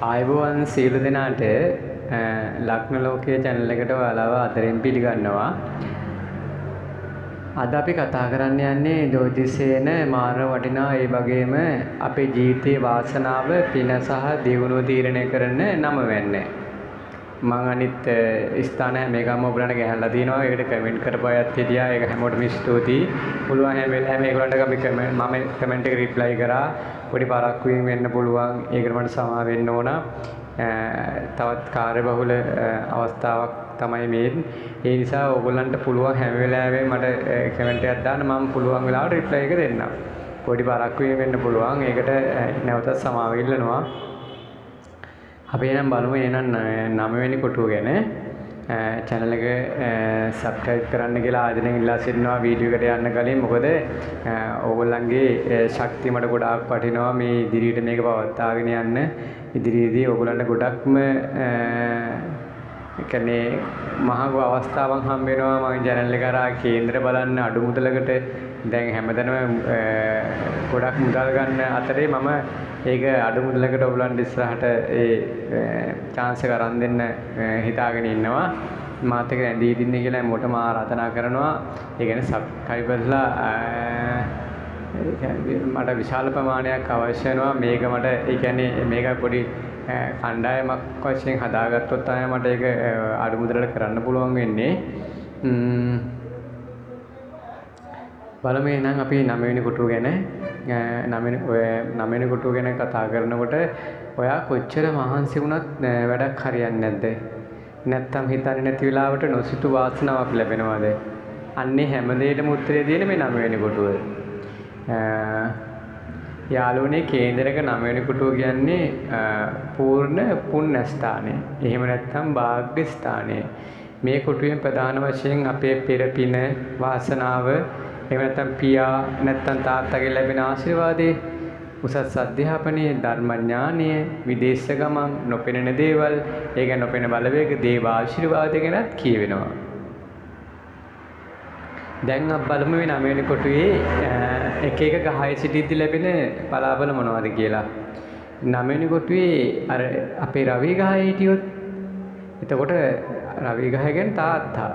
ආයුබෝවන් සියලු දෙනාට ලග්න ලෝකයේ channel එකට ඔයාලව ආදරෙන් පිළිගන්නවා. අද අපි කතා කරන්න යන්නේ ජ්‍යොතිෂයේන මාන වටිනා ඒ වගේම අපේ ජීවිතයේ වාසනාව පින සහ දියුණුව තීරණය කරන නම වෙන්නේ. මම අනිත් ස්ථාන හැම එකම ඔයගලන්ට ගහලා තිනවා. ඒකට කමෙන්ට් කරපු අයත් හිටියා. ඒක හැමෝටම ස්තුතියි. පුළුවන් හැම වෙලාවෙම ඒගොල්ලන්ට අපි කමෙන්ට් එක රිප්ලයි කරා. පොඩි පාරක් වීම වෙන්න පුළුවන්. ඒකට මට සමා වෙන්න ඕන. තවත් කාර්යබහුල අවස්ථාවක් තමයි මේ. ඒ නිසා ඕගොල්ලන්ට පුළුවන් හැම වෙලාවෙම මට කමෙන්ට් එකක් දාන්න. මම පුළුවන් වෙලාවට රිප්ලයි එක දෙන්නම්. පොඩි පාරක් වීම වෙන්න පුළුවන්. ඒකට නැවතත් සමාව ඉල්ලනවා. අපි එහෙනම් බලමු එහෙනම් 9 වෙනි කොටුව ගැන. channel එක subscribe කරන්න කියලා ආදරෙන් ඉල්ලා සිටිනවා වීඩියෝ එකට යන්න කලින්. මොකද ඕගොල්ලන්ගේ ශක්තිය මට ගොඩාක් වටිනවා මේ ඉදිරියට මේක පවත්වාගෙන යන්න. ඉදිරියේදී ඕගොල්ලන්ට ගොඩක්ම කියන්නේ මහඟු අවස්ථාවක් හම්බ වෙනවා. මගේ channel එක කරා කේන්දර බලන්න අඩු මුදලකට දැන් හැමදැනම ගොඩක් මුදල් ගන්න අතරේ මම ඒක අඩු මුදලකට ඔයගොල්ලන්ට ඉස්සරහට ඒ chance එක අරන් දෙන්න හිතාගෙන ඉන්නවා. මාත් එක්ක ඇඳී ඉන්න කියලා මොටම ආරාධනා කරනවා. ඒ කියන්නේ subscriberලා මට විශාල ප්‍රමාණයක් අවශ්‍ය වෙනවා. මේක මට ඒ කියන්නේ මේක පොඩි කණ්ඩායමක් වශයෙන් හදාගත්තොත් තමයි මට ඒක අඩු මුදලට කරන්න පුළුවන් වෙන්නේ. බලමු එහෙනම් අපි 9 වෙනි කොටුව ගැන 9 වෙනි කොටුව ගැන කතා කරනකොට ඔයා කොච්චර මහන්සි වුණත් වැඩක් හරියන්නේ නැද්ද? නැත්තම් හිතන්නේ නැති වෙලාවට නොසිතු වාසනාවක් ලැබෙනවද? අන්නේ හැම දෙයකටම උත්තරේ දෙන්නේ මේ 9 වෙනි කොටුව. යාළුවනේ කේන්දරක 9 වෙනි කොටුව කියන්නේ පූර්ණ පුණ්‍ය ස්ථානය. එහෙම නැත්නම් භාග්‍ය ස්ථානය. මේ කොටුවෙන් ප්‍රධාන වශයෙන් අපේ පෙර පින වාසනාව එහෙම නැත්නම් පියා නැත්නම් තාත්තගෙන් ලැබෙන ආශිර්වාදේ, උසස් අධ්‍යාපනයේ ධර්මඥානය, විදේශ ගමන්, නොපෙනෙන දේවල්, ඒ කියන්නේ නොපෙනෙන බලවේග, දේව ආශිර්වාද ගැනත් කියවෙනවා. දැන් අපි බලමු මේ 9 වෙනි කොටුවේ එක එක ගහේ සිටිද්දි ලැබෙන බලාබල මොනවද කියලා. 9 වෙනි කොටුවේ අර අපේ රවි ගහේ හිටියොත් එතකොට රවි ගහ කියන්නේ තාත්තා.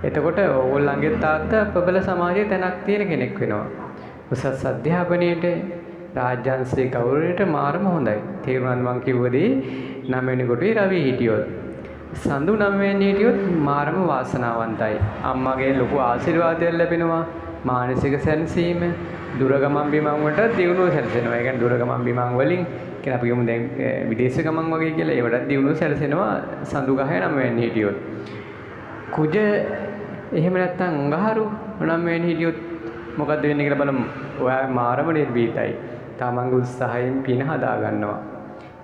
එතකොට ඕගොල්ලන්ගේ තාත්තා ප්‍රබල සමාජයේ තැනක් තියෙන කෙනෙක් වෙනවා. උසස් අධ්‍යාපනයේට රාජ්‍යංශයේ ගෞරවයට මාරම හොඳයි. තේරුණාද මං කිව්වදී 9 වෙනි කොටුවේ රවි හිටියොත්. සඳු 9 වෙනි හිටියොත් මාරම වාසනාවන්තයි. අම්මගේ ලොකු ආශිර්වාදයක් ලැබෙනවා. මානසික සැනසීම, දුර ගමන් බිමන් වලට දියුණුව සැලසෙනවා. ඒ කියන්නේ දුර ගමන් බිමන් වලින් කියන අපි ගමු දැන් විදේශ ගමන් වගේ කියලා ඒවට දියුණුව සැලසෙනවා සඳු ගහේ 9 වෙනි හිටියොත්. කුජ එහෙම නැත්නම් අඟහරු 9 වෙනි හිටියොත් මොකද්ද වෙන්නේ කියලා බලමු. ඔයා මාරම නිර්භීතයි. තමන්ගේ උත්සාහයෙන් පින හදා ගන්නවා.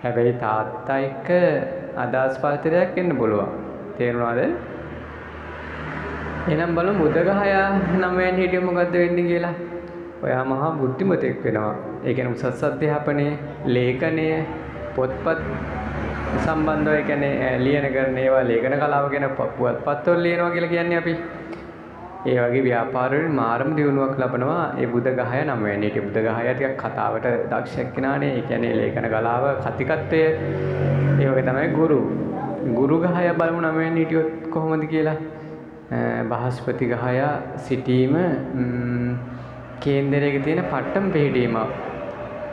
හැබැයි තාත්තා එක්ක අදහස් පාතරයක් එන්න පුළුවන්. තේරුණාද? එහෙනම් බලමු බුද ගහයා 9 වෙනි හිටියොත් මොකද්ද වෙන්නේ කියලා. ඔයා මහා බුද්ධිමතෙක් වෙනවා. ඒ කියන්නේ උසස් අධ්‍යාපනයේ, ලේඛනය, පොත්පත් සම්බන්ධව ඒ කියන්නේ ලියන කරන ඒවා ලේඛන කලාව ගැන පුවත්පත්වල ලියනවා කියලා කියන්නේ අපි. ඒ වගේ ව්‍යාපාරවලින් මාරම දියුණුවක් ලබනවා. ඒ බුද ගහය 9 වෙනි හිටිය බුද ගහය ටිකක් කතාවට දක්ෂ කෙනානේ. ඒ කියන්නේ ලේඛන කලාව කතිකත්වය. ඒ වගේ තමයි ගුරු ගහය බලමු 9 වෙනි හිටියොත් කොහොමද කියලා. බහස්පති ගහය සිටීම කේන්දරයක තියෙන පට්ටම් පිළිදීම.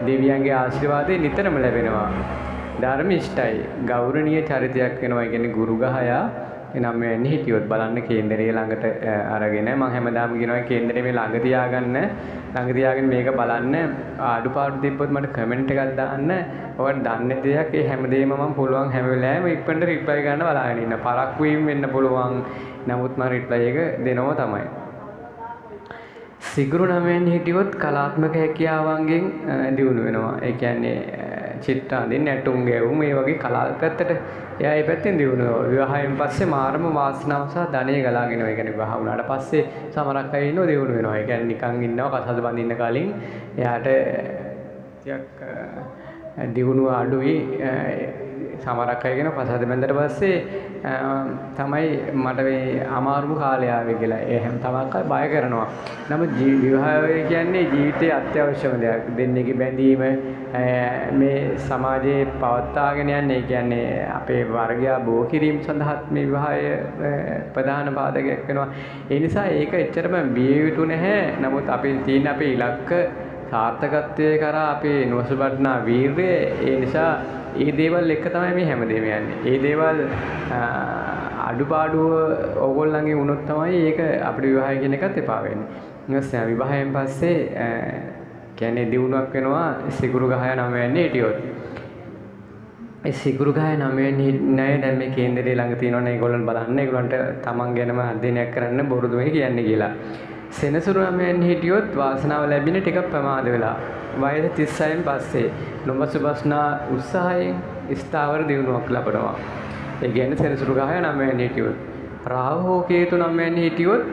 දෙවියන්ගේ ආශිර්වාදය නිතරම ලැබෙනවා. ධර්මිෂ්ඨයි ගෞරවනීය චරිතයක් වෙනවා. ඒ කියන්නේ ගුරු ගහයා 9 වෙනි හිටියොත් බලන්න කේන්දරයේ ළඟට අරගෙන මම හැමදාම කියනවා කේන්දරයේ මේ ළඟ තියාගෙන මේක බලන්න. අඩුපාඩු තිබ්බොත් මට කමෙන්ට් එකක් දාන්න. ඔයාලට දන්නේ දෙයක් ඒ හැමදේම මම පුළුවන් හැම වෙලාවෙම ඉක්මනට රිප්ලයි ගන්න බලාගෙන ඉන්න. පරක් වීම වෙන්න පුළුවන්. නමුත් මම රිප්ලයි එක දෙනවා තමයි. සිගුරු 9 වෙනි හිටියොත් කලාත්මක හැකියාවන්ගෙන් දියුණු වෙනවා. ඒ කියන්නේ චිත්‍ර අඳින්න, නැටුම් ගැයුම් මේ වගේ කලා පැත්තට එයා ඒ පැත්තෙන් දියුණු වෙනවා. විවාහයෙන් පස්සේ මාරම වාසනාව සහ ධනය ගලාගෙන එනවා. ඒ කියන්නේ විවාහ වුණාට පස්සේ සමහරක් අය ඉන්නව දියුණු වෙනවා. ඒ කියන්නේ නිකන් ඉන්නවා කසාද බඳින්න කලින් එයාට ටිකක් දියුණුව අඩුයි සමහරක් අය කියන පසාද බැඳලා පස්සේ තමයි මට මේ අමාරුම කාලය ආවේ කියලා. ඒ හැම තමක් බය කරනවා. නමුත් විවාහය කියන්නේ ජීවිතයේ අත්‍යවශ්‍යම දෙයක්. දෙන්නේගේ බැඳීම මේ සමාජයේ පවත්වාගෙන යන්නේ කියන්නේ අපේ වර්ගයා බෝ කිරීම සඳහා මේ විවාහය ප්‍රධාන බාධකයක් වෙනවා. ඒ නිසා ඒක එච්චරම බිය යුතු නැහැ. නමුත් අපි තියෙන අපේ ඉලක්ක සාර්ථකත්වයේ කරා අපේ නොසුබටනා වීරය ඒ නිසා ඒ දේවල් එක තමයි මේ හැමදේම යන්නේ. ඒ දේවල් අඩුපාඩුව ඕගොල්ලන්ගේ වුණොත් තමයි ඒක අපේ විවාහය කියන එකත් එපා වෙන්නේ. ඊට විවාහයෙන් පස්සේ කියන්නේ දියුණුවක් වෙනවා සිකුරු ගහය 9 වෙනි හිටියොත්. ඒ සිකුරු ගහය 9 වෙනි නෑ දැන් මේ කේන්දරේ ළඟ තියෙනවනේ ඒගොල්ලන් බලන්න ඒගොල්ලන්ට තමන් ගැනම අධ්‍යයනයක් කරන්න බොරුදු මේ කියන්නේ කියලා. සෙනසුරු 9 වෙනි හිටියොත් වාසනාව ලැබෙන්නේ ටිකක් ප්‍රමාද වෙලා. වයස 36න් පස්සේ නොබසුබස්නා උත්සාහයෙන් ස්ථාවර දියුණුවක් ලබනවා. ඒ කියන්නේ සෙනසුරු ගහය 9 වෙනි හිටියොත්. රාහු කේතු 9 වෙනි හිටියොත්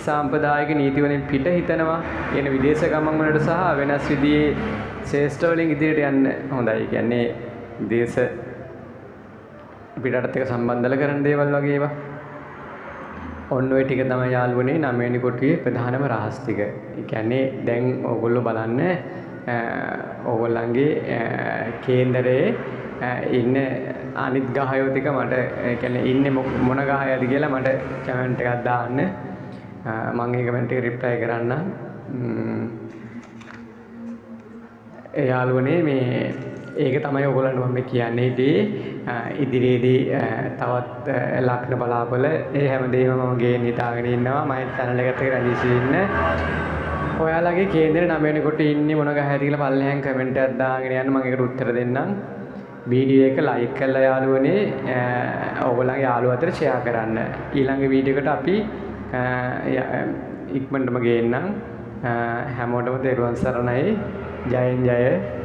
සාම්ප්‍රදායික නීති වලින් පිට හිතනවා. එන විදේශ ගමන් වලට සහ වෙනස් විදිහේ ශ්‍රේෂ්ඨ වලින් ඉදිරියට යන්න හොඳයි. කියන්නේ දේශ පිටරට එක්ක සම්බන්ධල කරන දේවල් වගේ ඒවා. ඔන්න ඔය ටික තමයි යාළුවනේ 9 වෙනි කොටුවේ ප්‍රධානම රහස් ටික. ඒ කියන්නේ දැන් ඕගොල්ලෝ බලන්න ඕගොල්ලන්ගේ කේන්දරයේ ඉන්න අනිත් ගහයෝ ටික මට කියන්නේ ඉන්නේ මොන ගහයද කියලා මට කමෙන්ට් එකක් දාන්න. මම ඒ කමෙන්ට් එක රිප්ලයි කරන්නම්. ඒ යාළුවනේ මේ ඒක තමයි ඔයගොල්ලන්ට මම කියන්නේ ඉදිරියේදී තවත් ලක්න බලාපොළ ඒ හැමදේම මම ගේන්න හිතාගෙන ඉන්නවා. මම channel එකට රැඳී ඉන්න. ඔයාලගේ කේන්දරේ 9 වෙනි කොටේ ඉන්නේ මොන ගහයද කියලා පල්ලෙහාන් කමෙන්ට් එකක් දාගෙන යන්න. මම ඒකට උත්තර දෙන්නම්. වීඩියෝ එක ලයික් කරලා යාළුවනේ ඔයගොල්ලන්ගේ යාළුවෝ අතර ෂෙයා කරන්න. ඊළඟ වීඩියෝ එකට අපි ඉක්මනටම ගේන්නම්. හැමෝටම දරුවන් සරණයි. ජයෙන් ජය